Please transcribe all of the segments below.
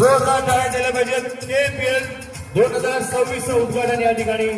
जोरदार टाळ्या दिल्या पाहिजेत. KPL 2026 उद्घाटन या ठिकाणी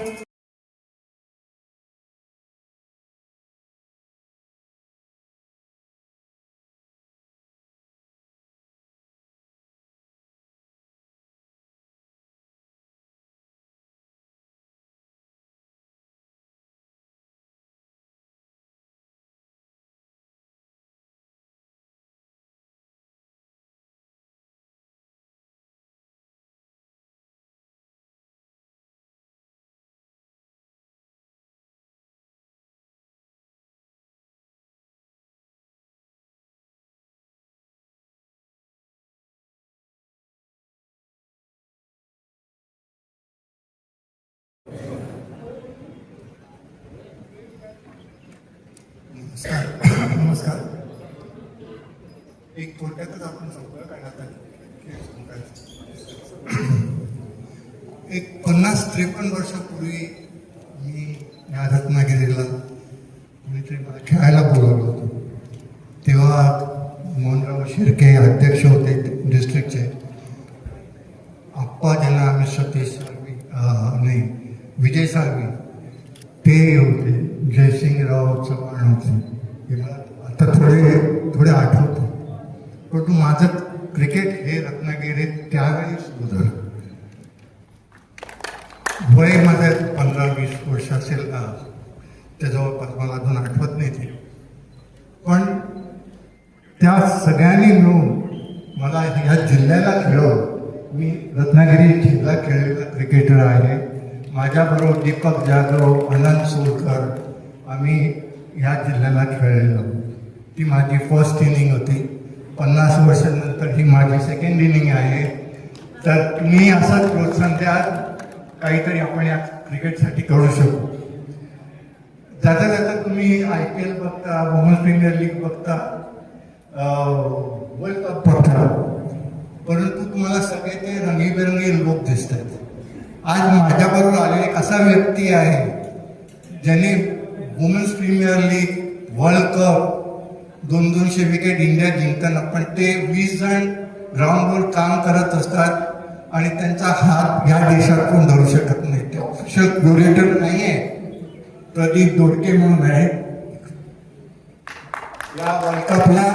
नमस्कार. एक थोडक्यातच आपण सगळं काय आता एक 50-53 वर्षापूर्वी मी या रत्नागिरीला कोणीतरी मला खेळायला बोलवलं होतं. तेव्हा मोहनराव शिर्के अध्यक्ष होते डिस्ट्रिक्टचे. आप्पा ज्यांना आम्ही सतीश साळवी नाही विजय साळवी ते होते. जयसिंगराव चव्हाण होते. आता थोडे आठवतं. परंतु माझं क्रिकेट हे रत्नागिरीत त्यावेळी सुरू झालं. वय माझं 15-20 वर्ष असेल का त्या जवळपास, मला अजून आठवत नाही ते. पण त्या सगळ्यांनी मिळून मला ह्या जिल्ह्याला खेळवलं. मी रत्नागिरी जिल्हा खेळलेला क्रिकेटर आहे. माझ्याबरोबर दीपक जाधव, अनंत सोलकर आम्ही ह्या जिल्ह्याला खेळलेलो. ती माझी फर्स्ट इनिंग होती. 50 वर्षांनंतर ही माझी सेकंड इनिंग आहे. तर तुम्ही असंच प्रोत्साहन द्या, काहीतरी आपण या क्रिकेटसाठी करू शकू. जाता जाता तुम्ही IPL बघता, वुमन्स प्रीमियर लीग बघता, वर्ल्ड कप बघता, परंतु तुम्हाला सगळे ते रंगीबेरंगी लोक दिसत आहेत. आज माझ्याबरोबर आलेला एक असा व्यक्ती आहे ज्याने women's premier league, world cup, 200 wicket India जिंकताना, पण ते 20 जण ग्राउंडवर काम करत असतात आणि त्यांचा हात ह्या देशात कोण धरू शकत नाही. ते ऑफिशियल क्युरेटर नाही आहे. प्रदीप दोडके म्हणून आहे. या वर्ल्ड कपला,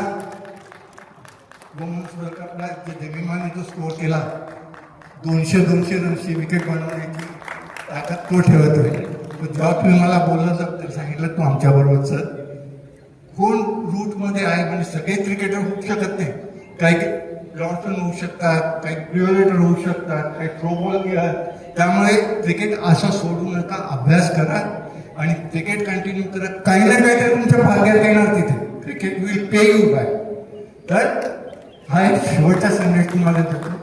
वुमेन्स वर्ल्ड कपला जमिमाने जो स्कोर केला 200 रनची विकेट बनवण्याची ताकद तो ठेवतोय. जेव्हा तुम्ही मला बोललं तर सांगितलं तू आमच्याबरोबर चल. कोण रूटमध्ये आहे म्हणजे सगळे क्रिकेटर होऊ शकत नाही. काही लॉन्सन होऊ शकतात, काही क्रिकेटर होऊ शकतात, काही थ्रोबॉल घ्या. त्यामुळे क्रिकेट असं सोडू नका, अभ्यास करा आणि क्रिकेट कंटिन्यू करा. काही ना काही तुमच्या भाग्यात येणार तिथे. Cricket will pay you by. तर हा एक शेवटचा संदेश तुम्हाला देतो.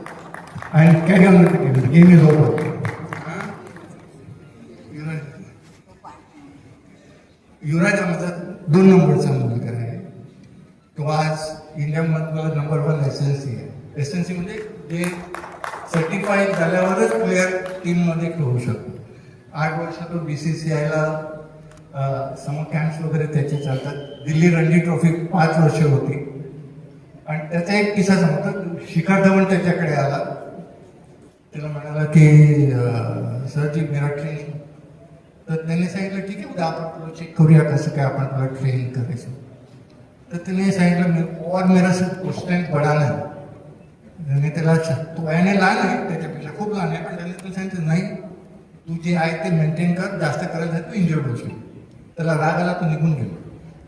आणि carry on with the game is over. Yuvraj आमचा 2 नंबरचा मुलगा आहे. तो आज इंडियामधला नंबर 1 एसएनसी आहे. एसएनसी म्हणजे जे सर्टिफाईड झाल्यावरच प्लेअर टीममध्ये खेळू शकतो. 8 वर्ष तो BCCIला समर कॅम्प्स वगैरे त्याचे चालतात. दिल्ली रणजी ट्रॉफी 5 वर्ष होती. आणि त्याचा एक किस्सा सांगतो. शिखर धवन त्याच्याकडे आला. त्याला म्हणाला की सरजी मेरा ट्रेन. तर त्याने सांगितलं ठीक आहे, उद्या आपण तुला चेक करूया कसं काय आपण तुला ट्रेन करायचं. तर त्याने सांगितलं और मेरा सिर्फ स्ट्रेंथ बडा नाही. त्याने त्याला तो याने लहान आहे, त्याच्यापेक्षा खूप लहान आहे, पण त्याने तुला सांगितलं नाही तू जे आहे ते मेंटेन कर, जास्त करायला तू इंजर्ड होशील. त्याला राग आला, तो निघून गेलो.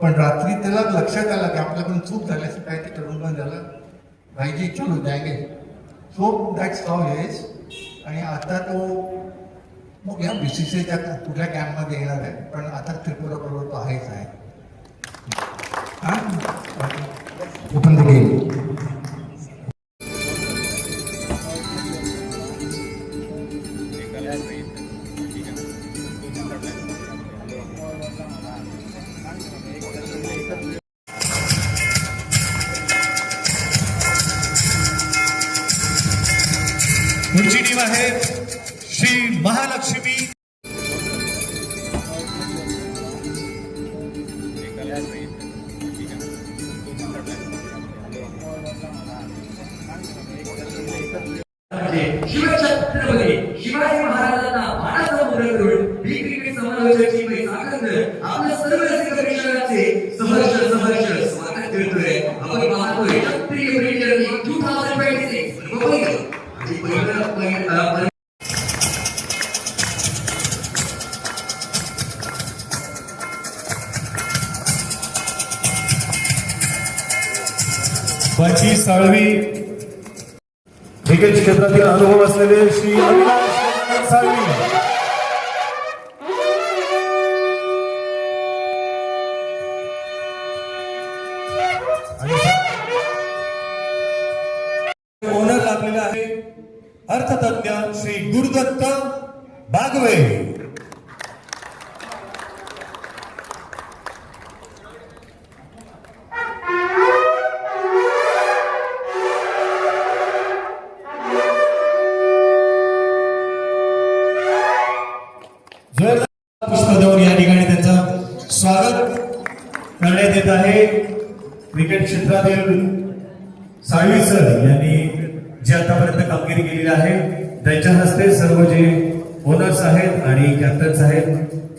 पण रात्री त्याला लक्षात आलं की आपल्याकडून चूक झाल्याचं काय ते करून झालं. भाईजी चलो जाएंगे. So that's how is. आणि आता तो मग या BCCIच्या कुठल्या कॅम्पमध्ये येणार आहे, पण आता त्रिपुरा बरोबर तो आहेच आहे. Open the game. पुढची टीम आहे श्री महालक्ष्मी. शिवछत्रपती शिवाजी महाराजांना मानाचा मुद्रा करून ही क्रिकेट समालोचनाची पैसा आपल्या सर्व रसिक प्रेक्षकांचे सहर्ष स्वागत करतोय. आपण पाहतोय क्षत्रिय प्रीमियर लीग 2026 बघूया आणि पहिलं बाची साळवी क्रिकेट क्षेत्रातील अनुभव असलेले श्री अविनाश साळवी ओनर लागलेला आहे अर्थतज्ञ श्री गुरुदत्त बागवे. पुष्प देऊन या ठिकाणी त्यांचं स्वागत करण्यात येत आहे. क्रिकेट क्षेत्रातील साळवी सर यांनी जे आतापर्यंत कामगिरी केलेली आहे त्यांच्या हस्ते सर्व जे ओनर्स आहेत आणि कॅप्टन्स आहेत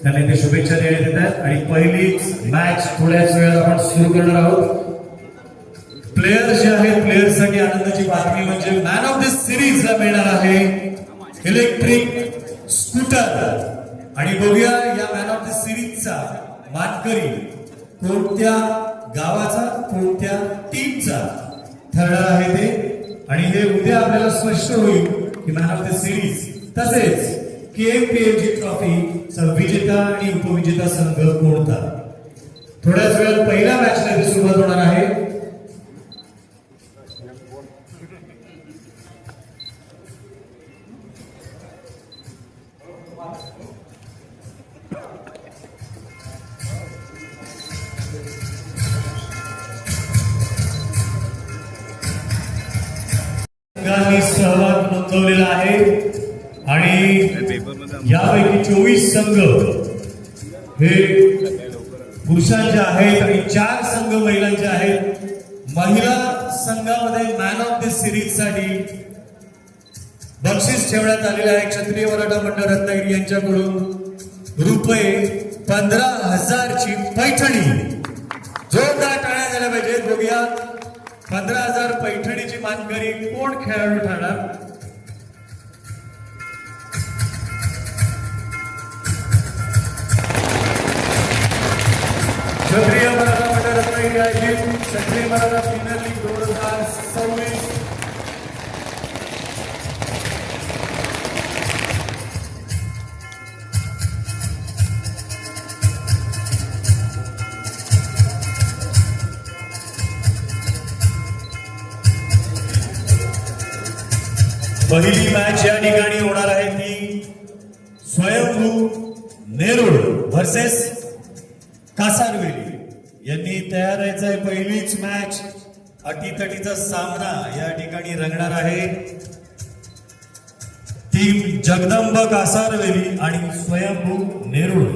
त्यांना ते शुभेच्छा देण्यात येत आहेत. आणि पहिलीच मॅच थोड्याच वेळात आपण सुरू करणार आहोत. प्लेयर्स जे आहेत प्लेयर्ससाठी आनंदाची बातमी म्हणजे मॅन ऑफ द सिरीजला मिळणार आहे इलेक्ट्रिक स्कूटर. आणि बघूया या मॅन ऑफ द सिरीजचा मानकरी कोणत्या गावाचा कोणत्या टीमचा ठरणार आहे ते. आणि हे उद्या आपल्याला स्पष्ट होईल की मॅन ऑफ द सिरीज तसेच KMPLG ट्रॉफीचा विजेता आणि उपविजेता संघ कोणता. थोड्याच वेळात पहिल्या मॅचला सुरुवात होणार आहे. संघांनी सहभाग नोंदवलेला आहे आणि यापैकी 24 संघ हे पुरुषांचे आहेत आणि 4 संघ महिलांचे आहेत. महिला संघामध्ये मॅन ऑफ द सिरीज साठी बक्षीस ठेवण्यात आलेले आहे क्षत्रिय मराठा मंडळ रत्नागिरी यांच्याकडून रुपये 15,000 ची पैठणी. जोरदार टाळ्या झाल्या पाहिजेत. बघूया 15,000 पैठणीची मानकरी कोण खेळाडू ठरणार. क्षत्रिय मराठा मंडळ रत्नागिरी आयोजित क्षत्रिय मराठा प्रीमियर लीग 2026. पहिली मॅच या ठिकाणी होणार आहे ती स्वयंभू नेरुळ व्हर्सेस कासारवेली यांनी तयार व्हायचं आहे. पहिलीच मॅच अटीतटीचा सामना या ठिकाणी रंगणार आहे. टीम जगदंब कासारवेली आणि स्वयंभू नेरुळ.